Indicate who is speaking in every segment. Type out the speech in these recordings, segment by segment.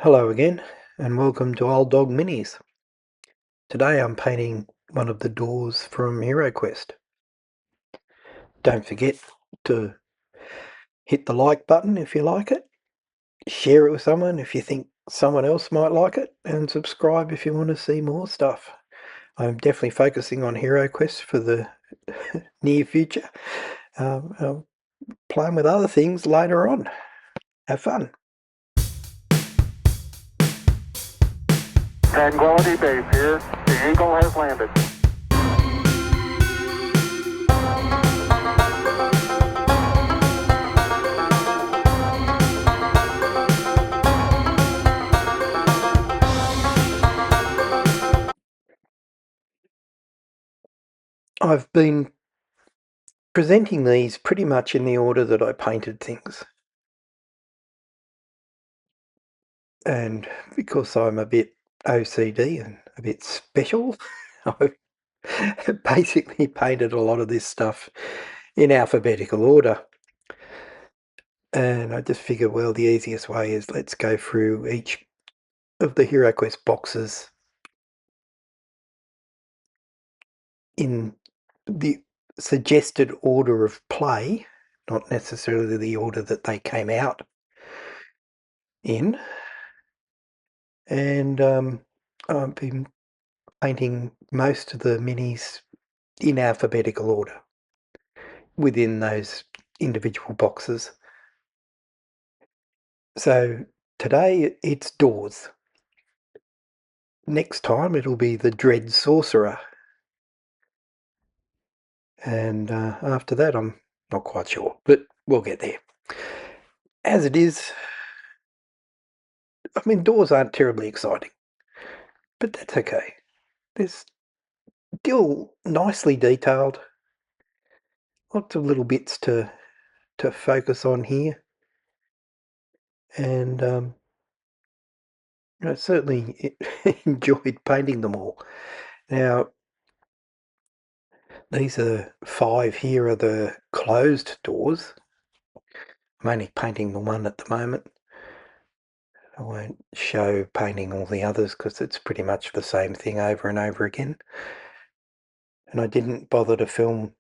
Speaker 1: Hello again, and welcome to Old Dog Minis. Today I'm painting one of the doors from HeroQuest. Don't forget to hit the like button if you like it, share it with someone if you think someone else might like it, and subscribe if you want to see more stuff. I'm definitely focusing on HeroQuest for the near future. I'll playing with other things later on. Have fun.
Speaker 2: Tranquility Base here. The Eagle has landed.
Speaker 1: I've been presenting these pretty much in the order that I painted things. And because I'm a bit OCD and a bit special, I've basically painted a lot of this stuff in alphabetical order. And I just figured, well, the easiest way is let's go through each of the HeroQuest boxes in the suggested order of play, not necessarily the order that they came out in. And I've been painting most of the minis in alphabetical order within those individual boxes. So today it's doors. Next time it'll be the Dread Sorcerer. And after that I'm not quite sure, but we'll get there. As it is, I mean, doors aren't terribly exciting, but that's okay. They're still nicely detailed. Lots of little bits to focus on here. And I certainly enjoyed painting them all. Now, these are 5 here are the closed doors. I'm only painting the one at the moment. I won't show painting all the others because it's pretty much the same thing over and over again. And I didn't bother to film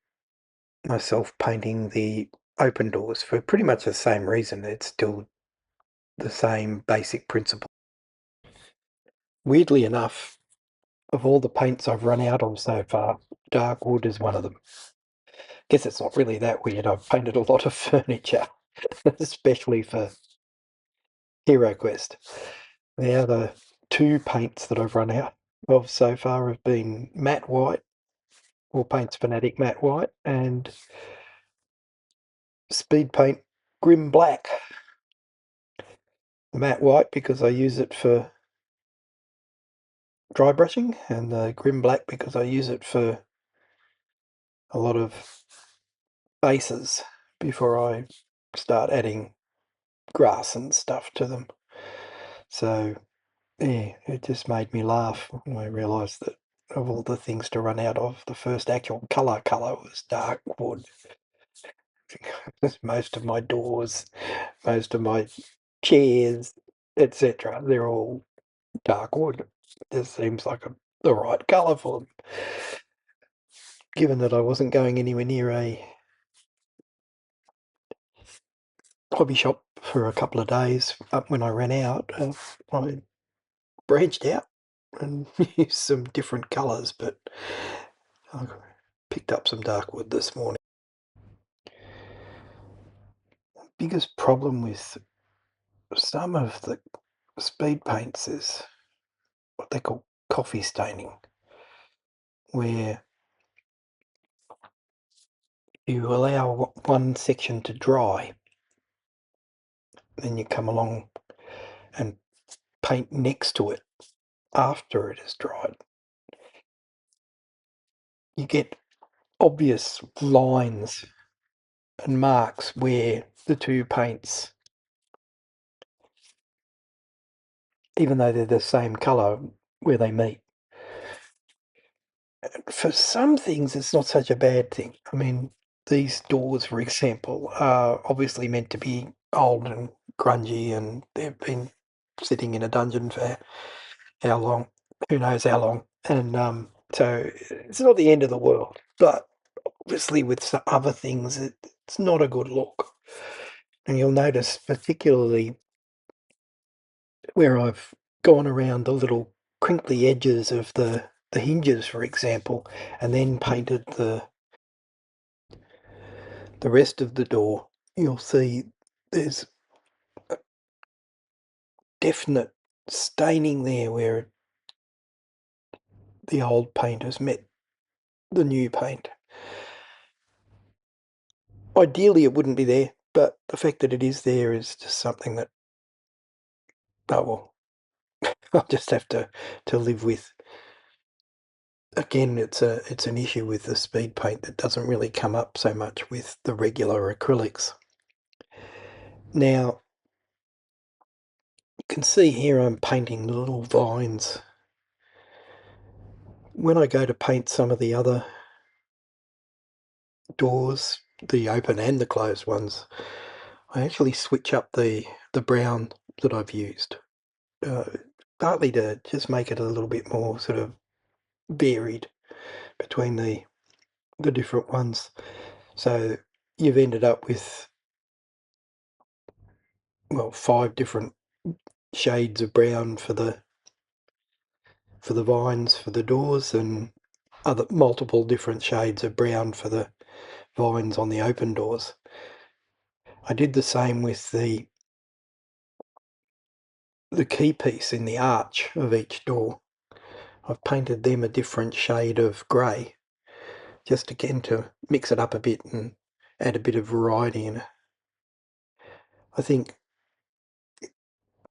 Speaker 1: myself painting the open doors for pretty much the same reason. It's still the same basic principle. Weirdly enough, of all the paints I've run out of so far, dark wood is one of them. Guess it's not really that weird. I've painted a lot of furniture, especially for HeroQuest. The other 2 paints that I've run out of so far have been matte white, or Paints Fanatic matte white, and speed paint grim black. The matte white because I use it for dry brushing, and the grim black because I use it for a lot of bases before I start adding grass and stuff to them. So yeah, it just made me laugh when I realised that of all the things to run out of, the first actual colour was dark wood. Most of my doors, most of my chairs, etc., they're all dark wood. It just seems like the right colour for them. Given that I wasn't going anywhere near a hobby shop for a couple of days when I ran out, I branched out and used some different colours, but I picked up some dark wood this morning. Biggest problem with some of the speed paints is what they call coffee staining, where you allow one section to dry, then you come along and paint next to it after it has dried. You get obvious lines and marks where the 2 paints, even though they're the same colour, where they meet. For some things, it's not such a bad thing. I mean, these doors, for example, are obviously meant to be old and grungy, and they've been sitting in a dungeon for how long, who knows how long, and so it's not the end of the world, but obviously with some other things, it's not a good look. And you'll notice particularly where I've gone around the little crinkly edges of the hinges, for example, and then painted the rest of the door, you'll see there's definite staining there where the old paint has met the new paint. Ideally, it wouldn't be there, but the fact that it is there is just something that, oh well, I'll just have to live with. Again, it's an issue with the speed paint that doesn't really come up so much with the regular acrylics. Now, you can see here I'm painting the little vines. When I go to paint some of the other doors, the open and the closed ones, I actually switch up the brown that I've used, uh, partly to just make it a little bit more sort of varied between the different ones. So you've ended up with, well, 5 different shades of brown for the vines for the doors, and other multiple different shades of brown for the vines on the open doors. I did the same with the key piece in the arch of each door. I've painted them a different shade of grey, just again to mix it up a bit and add a bit of variety in. I think,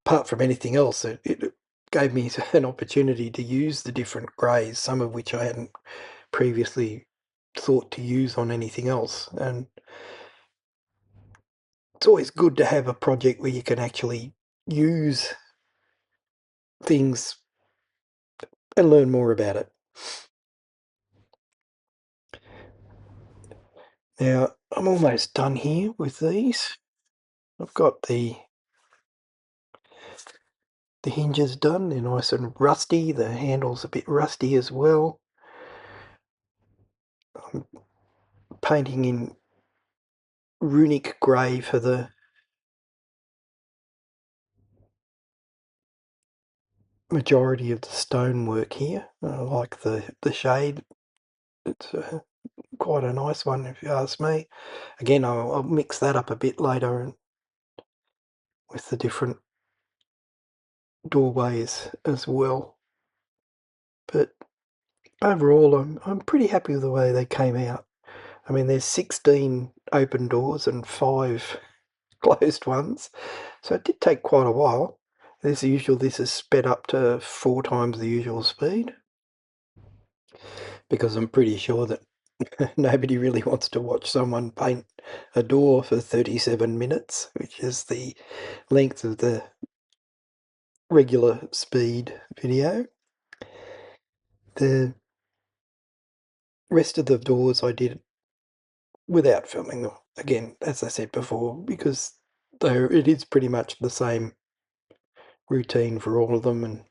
Speaker 1: apart from anything else, it gave me an opportunity to use the different greys, some of which I hadn't previously thought to use on anything else. And it's always good to have a project where you can actually use things and learn more about it. Now, I'm almost done here with these. I've got the hinges done. They're nice and rusty. The handle's a bit rusty as well. I'm painting in Runic Grey for the majority of the stonework here. I like the shade. It's quite a nice one if you ask me. Again, I'll mix that up a bit later and with the different doorways as well. But overall, I'm pretty happy with the way they came out. I mean, there's 16 open doors and 5 closed ones, so it did take quite a while. As usual, this is sped up to 4 times the usual speed, because I'm pretty sure that nobody really wants to watch someone paint a door for 37 minutes, which is the length of the regular speed video. The rest of the doors I did without filming them. Again, as I said before, because it is pretty much the same routine for all of them, and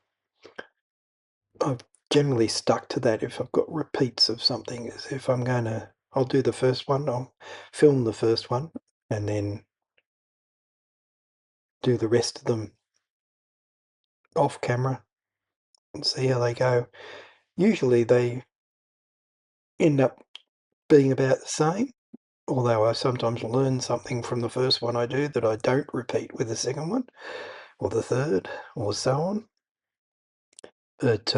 Speaker 1: I've generally stuck to that if I've got repeats of something. Is if I'll do the first one, I'll film the first one, and then do the rest of them off camera and see how they go. Usually they end up being about the same, although I sometimes learn something from the first one I do that I don't repeat with the second one, or the third, or so on. But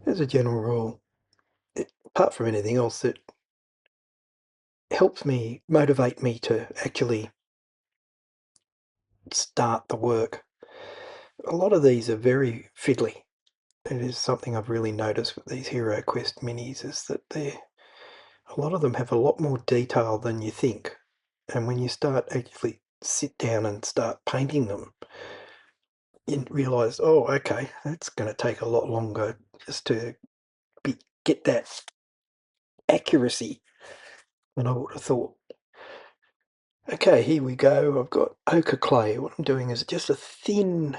Speaker 1: as a general rule, apart from anything else, it helps me, motivate me to actually start the work. A lot of these are very fiddly. It is something I've really noticed with these HeroQuest minis, is that a lot of them have a lot more detail than you think. And when you start actually sit down and start painting them, you realise, oh, okay, that's going to take a lot longer just to get that accuracy than I would have thought. Okay, here we go. I've got Ochre Clay. What I'm doing is just a thin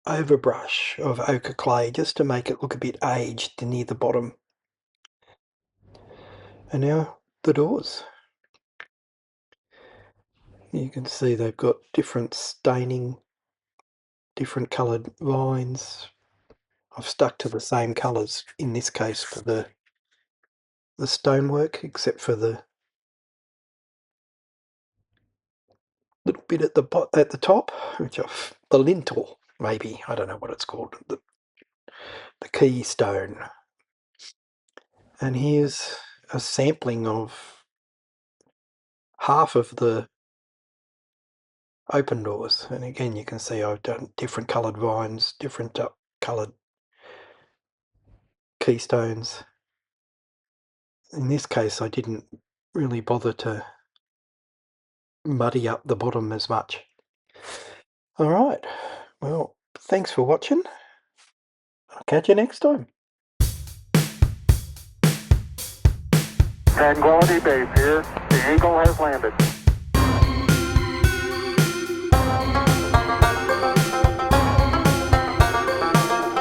Speaker 1: overbrush of Ochre Clay just to make it look a bit aged near the bottom. And now the doors. You can see they've got different staining, different coloured lines. I've stuck to the same colours in this case for the stonework, except for the little bit at the top, which the lintel maybe, I don't know what it's called, the keystone. And here's a sampling of half of the open doors, and again you can see I've done different coloured vines, different coloured keystones. In this case I didn't really bother to muddy up the bottom as much. Alright, well, thanks for watching. I'll catch you next time.
Speaker 2: Tranquility Base here. The Eagle has landed.